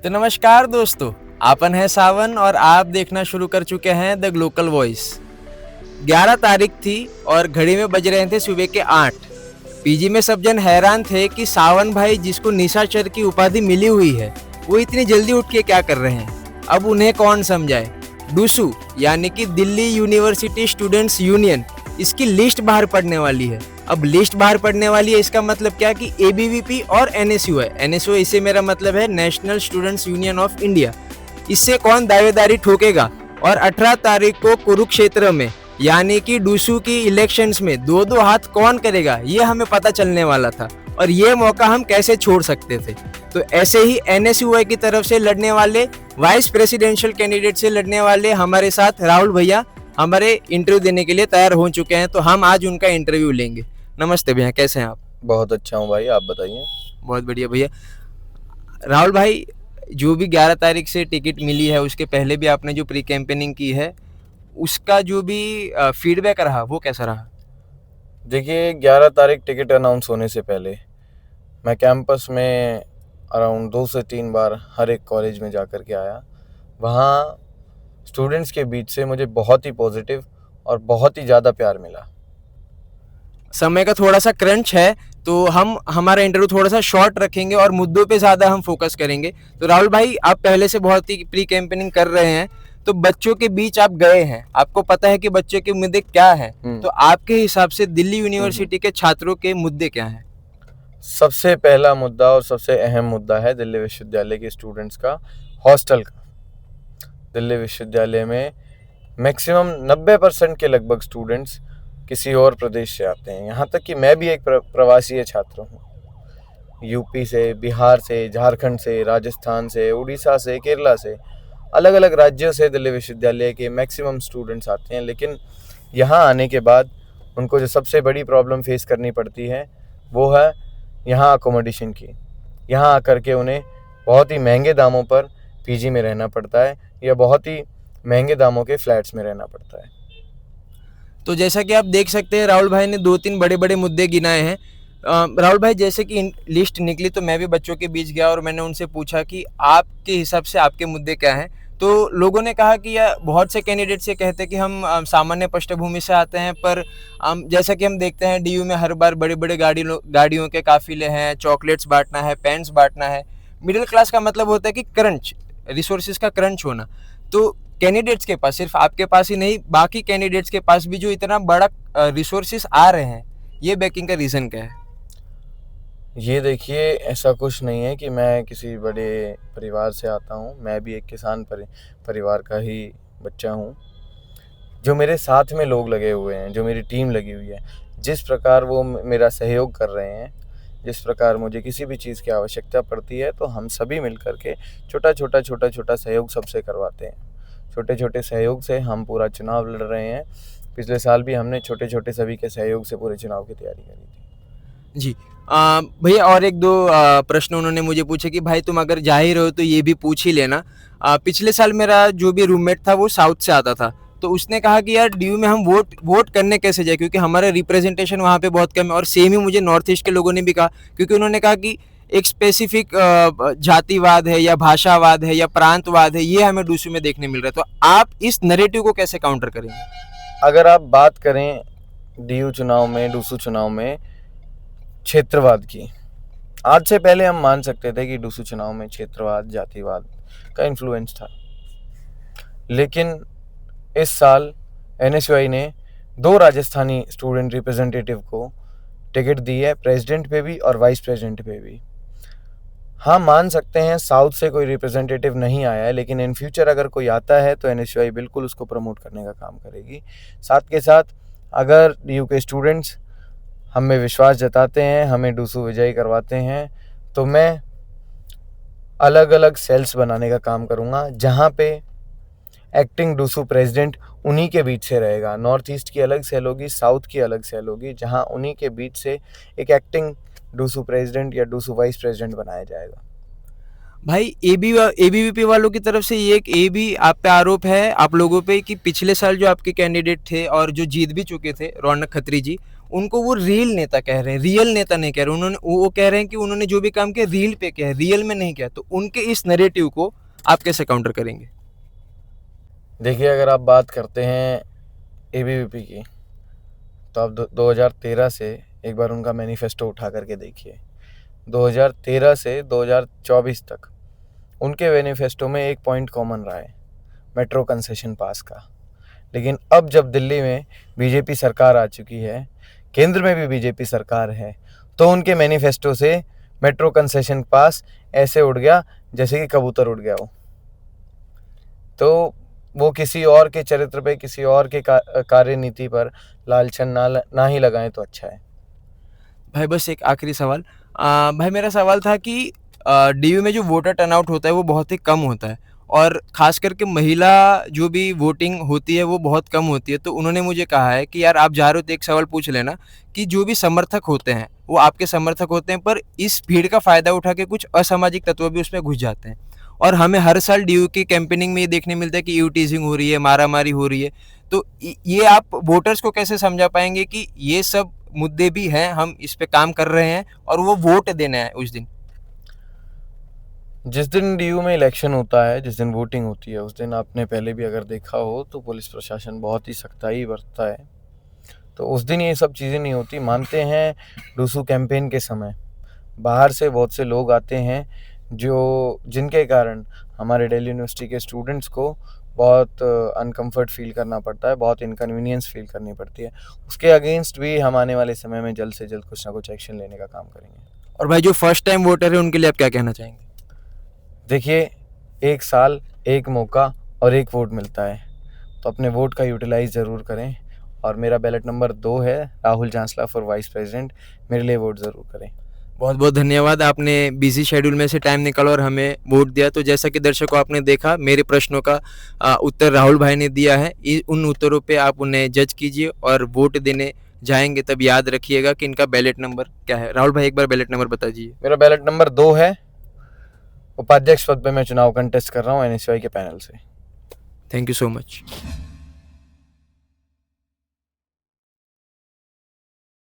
तो नमस्कार दोस्तों, आपन है सावन और आप देखना शुरू कर चुके हैं द ग्लोकल वॉइस। 11 तारीख थी और घड़ी में बज रहे थे सुबह के 8। पीजी में सब जन हैरान थे कि सावन भाई जिसको निशाचर की उपाधि मिली हुई है वो इतनी जल्दी उठ के क्या कर रहे हैं। अब उन्हें कौन समझाए। डूसू यानी कि दिल्ली यूनिवर्सिटी स्टूडेंट्स यूनियन, इसकी लिस्ट बाहर पड़ने वाली है। अब लिस्ट बाहर पड़ने वाली है, इसका मतलब क्या कि एबीवीपी और एनएसयू है। एनएसयू इससे मेरा मतलब है national students union of India. इससे कौन दावेदारी ठोकेगा। और 18 तारीख को कुरुक्षेत्र में यानी कि डूसू की इलेक्शंस में दो दो हाथ कौन करेगा, ये हमें पता चलने वाला था और ये मौका हम कैसे छोड़ सकते थे। तो ऐसे ही एनएसयूआई की तरफ से लड़ने वाले, वाइस प्रेसिडेंशियल कैंडिडेट से लड़ने वाले हमारे साथ राहुल भैया हमारे इंटरव्यू देने के लिए तैयार हो चुके हैं। तो हम आज उनका इंटरव्यू लेंगे। नमस्ते भैया, कैसे हैं आप? बहुत अच्छा हूँ भाई, आप बताइए। बहुत बढ़िया भैया। राहुल भाई, जो भी 11 तारीख से टिकट मिली है उसके पहले भी आपने जो प्री कैंपेनिंग की है उसका जो भी फीडबैक रहा वो कैसा रहा? देखिए, 11 तारीख टिकट अनाउंस होने से पहले मैं कैंपस में अराउंड 2 से 3 बार हर एक कॉलेज में जाकर के आया। वहाँ स्टूडेंट्स के बीच से मुझे बहुत ही पॉजिटिव और बहुत ही ज़्यादा प्यार मिला। समय का थोड़ा सा क्रंच है तो हम हमारा इंटरव्यू थोड़ा सा शॉर्ट रखेंगे और मुद्दों पे ज़्यादा हम फोकस करेंगे। तो राहुल भाई, आप पहले से बहुत ही प्री कैंपेनिंग कर रहे हैं, तो बच्चों के बीच आप गए हैं, आपको पता है कि बच्चों के मुद्दे क्या हैं। तो आपके हिसाब से दिल्ली यूनिवर्सिटी के छात्रों के मुद्दे क्या हैं? सबसे पहला मुद्दा और सबसे अहम मुद्दा है दिल्ली विश्वविद्यालय के स्टूडेंट्स का हॉस्टल का। दिल्ली विश्वविद्यालय में मैक्सिमम 90% के लगभग स्टूडेंट्स किसी और प्रदेश से आते हैं। यहाँ तक कि मैं भी एक प्रवासी छात्र हूँ। यूपी से, बिहार से, झारखंड से, राजस्थान से, उड़ीसा से, केरला से, अलग अलग राज्यों से दिल्ली विश्वविद्यालय के मैक्सिमम स्टूडेंट्स आते हैं। लेकिन यहाँ आने के बाद उनको जो सबसे बड़ी प्रॉब्लम फेस करनी पड़ती है वो है यहाँ अकोमोडेशन की। यहाँ आकर के उन्हें बहुत ही महंगे दामों पर पीजी में रहना पड़ता है या बहुत ही महंगे दामों के फ्लैट्स में रहना पड़ता है। तो जैसा कि आप देख सकते हैं, राहुल भाई ने 2-3 बड़े बड़े मुद्दे गिनाए हैं। राहुल भाई, जैसे कि लिस्ट निकली तो मैं भी बच्चों के बीच गया और मैंने उनसे पूछा कि आपके हिसाब से आपके मुद्दे क्या हैं। तो लोगों ने कहा कि यह बहुत से कैंडिडेट्स ये कहते हैं कि हम सामान्य पृष्ठभूमि से आते हैं, पर जैसा कि हम देखते हैं डीयू में हर बार बड़े बड़े गाड़ियों के काफिले हैं, चॉकलेट्स बांटना है, पेन्स बांटना है। मिडिल क्लास का मतलब होता है कि क्रंच, रिसोर्सेज का क्रंच होना। तो कैंडिडेट्स के पास, सिर्फ आपके पास ही नहीं, बाकी कैंडिडेट्स के पास भी जो इतना बड़ा रिसोर्सेज आ रहे हैं, ये बैकिंग का रीज़न क्या है? ये देखिए, ऐसा कुछ नहीं है कि मैं किसी बड़े परिवार से आता हूँ। मैं भी एक किसान परिवार का ही बच्चा हूँ। जो मेरे साथ में लोग लगे हुए हैं, जो मेरी टीम लगी हुई है, जिस प्रकार वो मेरा सहयोग कर रहे हैं, जिस प्रकार मुझे किसी भी चीज़ की आवश्यकता पड़ती है, तो हम सभी मिल कर के छोटा छोटा सहयोग सबसे करवाते हैं। छोटे छोटे सहयोग से हम पूरा चुनाव लड़ रहे हैं। पिछले साल भी हमने छोटे छोटे सभी के सहयोग से पूरे चुनाव की तैयारी करी थी। जी। भैया, और एक दो प्रश्न उन्होंने मुझे पूछे कि भाई तुम अगर जा ही रहे हो तो ये भी पूछ ही लेना। पिछले साल मेरा जो भी रूममेट था वो साउथ से आता था, तो उसने कहा कि यार डीयू में हम वोट करने कैसे जाए, क्योंकि हमारा रिप्रेजेंटेशन वहाँ पे बहुत कम है। और सेम ही मुझे नॉर्थ ईस्ट के लोगों ने भी कहा, क्योंकि उन्होंने कहा कि एक स्पेसिफिक जातिवाद है या भाषावाद है या प्रांतवाद है, ये हमें डूसू में देखने मिल रहा है। तो आप इस नैरेटिव को कैसे काउंटर करेंगे? अगर आप बात करें डीयू चुनाव में, डूसू चुनाव में क्षेत्रवाद की, आज से पहले हम मान सकते थे कि डूसू चुनाव में क्षेत्रवाद, जातिवाद का इन्फ्लुएंस था। लेकिन इस साल एनएसयूआई ने 2 राजस्थानी स्टूडेंट रिप्रेजेंटेटिव को टिकट दी है, प्रेसिडेंट पे भी और वाइस प्रेसिडेंट पे भी। हाँ, मान सकते हैं साउथ से कोई रिप्रेजेंटेटिव नहीं आया है, लेकिन इन फ्यूचर अगर कोई आता है तो एनएसयूआई बिल्कुल उसको प्रमोट करने का काम करेगी। साथ के साथ अगर डीयू के स्टूडेंट्स हम में विश्वास जताते हैं, हमें डूसू विजयी करवाते हैं, तो मैं अलग अलग सेल्स बनाने का काम करूँगा, जहाँ पे एक्टिंग डूसू प्रेसिडेंट उन्हीं के बीच से रहेगा। नॉर्थ ईस्ट की अलग सेल होगी, साउथ की अलग सेल होगी, जहाँ उन्हीं के बीच से एक एक्टिंग डूसू प्रेसिडेंट या डूसू वाइस प्रेसिडेंट बनाया जाएगा। भाई एबीवीपी वालों की तरफ से ये एक ये भी आप पे आरोप है आप लोगों पे कि पिछले साल जो आपके कैंडिडेट थे और जो जीत भी चुके थे रौनक खत्री जी, उनको वो रियल नेता कह रहे हैं, रियल नेता नहीं कह रहे। उन्होंने वो कह रहे हैं कि उन्होंने जो भी काम किया रील पे किया है, रियल में नहीं किया। तो उनके इस नैरेटिव को आप कैसे काउंटर करेंगे? देखिए, अगर आप बात करते हैं एबीवीपी की, तो आप 2013 से एक बार उनका मैनिफेस्टो उठा करके देखिए। 2013 से 2024 तक उनके मैनिफेस्टो में एक पॉइंट कॉमन रहा है, मेट्रो कंसेशन पास का। लेकिन अब जब दिल्ली में बीजेपी सरकार आ चुकी है, केंद्र में भी बीजेपी सरकार है, तो उनके मैनिफेस्टो से मेट्रो कंसेशन पास ऐसे उड़ गया जैसे कि कबूतर उड़ गया हो। तो वो किसी और के चरित्र पे, किसी और के कार्यनीति पर लालछन ना ही लगाएं तो अच्छा है। भाई बस एक आखिरी सवाल, भाई मेरा सवाल था कि डीयू में जो वोटर टर्नआउट होता है वो बहुत ही कम होता है और खास करके महिला जो भी वोटिंग होती है वो बहुत कम होती है। तो उन्होंने मुझे कहा है कि यार आप जा रहे हो तो एक सवाल पूछ लेना कि जो भी समर्थक होते हैं वो आपके समर्थक होते हैं, पर इस भीड़ का फायदा उठा के कुछ असामाजिक तत्व भी उसमें घुस जाते हैं। और हमें हर साल डीयू की कैंपेनिंग में ये देखने मिलता है कि यू टीजिंग हो रही है, मारामारी हो रही है। तो ये आप वोटर्स को कैसे समझा पाएंगे कि ये सब मुद्दे भी हैं, हम इस पे काम कर रहे हैं और वो वोट देना है उस दिन? जिस दिन डीयू में इलेक्शन होता है, जिस दिन वोटिंग होती है, उस दिन आपने पहले भी अगर देखा हो तो पुलिस प्रशासन बहुत ही सख्ताई बरतता है। तो उस दिन ये सब चीज़ें नहीं होती। मानते हैं डूसू कैंपेन के समय बाहर से बहुत से लोग आते हैं जिनके कारण हमारे दिल्ली यूनिवर्सिटी के स्टूडेंट्स को बहुत अनकम्फर्ट फील करना पड़ता है, बहुत इनकन्वीनियंस फील करनी पड़ती है। उसके अगेंस्ट भी हम आने वाले समय में जल्द से जल्द कुछ ना कुछ एक्शन लेने का काम करेंगे। और भाई जो फर्स्ट टाइम वोटर है उनके लिए आप क्या कहना चाहेंगे? देखिए, एक साल, एक मौका और एक वोट मिलता है, तो अपने वोट का यूटिलाइज ज़रूर करें। और मेरा बैलेट नंबर 2 है, राहुल जांसला फॉर वाइस प्रेसिडेंट। मेरे लिए वोट ज़रूर करें। बहुत बहुत धन्यवाद, आपने बिजी शेड्यूल में से टाइम निकाला और हमें वोट दिया। तो जैसा कि दर्शकों आपने देखा, मेरे प्रश्नों का उत्तर राहुल भाई ने दिया है। उन उत्तरों पे आप उन्हें जज कीजिए और वोट देने जाएंगे तब याद रखिएगा कि इनका बैलेट नंबर क्या है। राहुल भाई एक बार बैलेट नंबर बता दीजिए। मेरा बैलेट नंबर 2 है। उपाध्यक्ष पद पे मैं चुनाव कंटेस्ट कर रहा हूँ एनएसयूआई के पैनल से। Thank you so much.